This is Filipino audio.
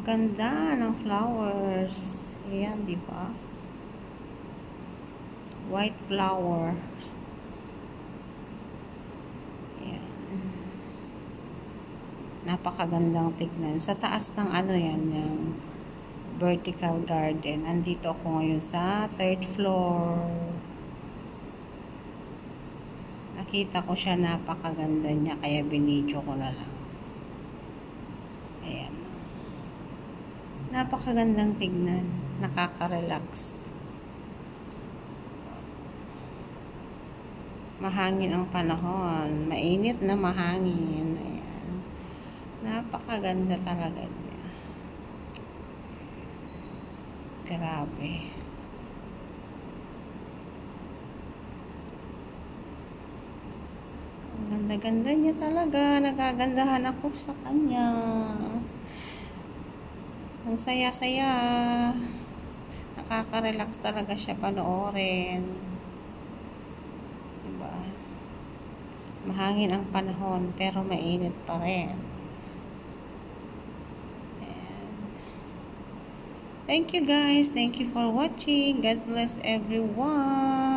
Napakaganda ng flowers. Ayan, di ba? White flowers. Ayan. Napakagandang tignan. Sa taas ng ano yan, yung vertical garden. Andito ako ngayon sa 3rd floor. Nakita ko siya, napakaganda niya, kaya binidyo ko na lang. Ayan. Napakagandang tignan. Nakaka-relax. Mahangin ang panahon. Mainit na mahangin. Ayan. Napakaganda talaga niya. Grabe. Ang ganda-ganda niya talaga. Nagagandahan ako sa kanya. Ang saya-saya. Nakaka-relax talaga siya panoorin. Diba? Mahangin ang panahon, pero mainit pa rin. Ayan. Thank you guys. Thank you for watching. God bless everyone.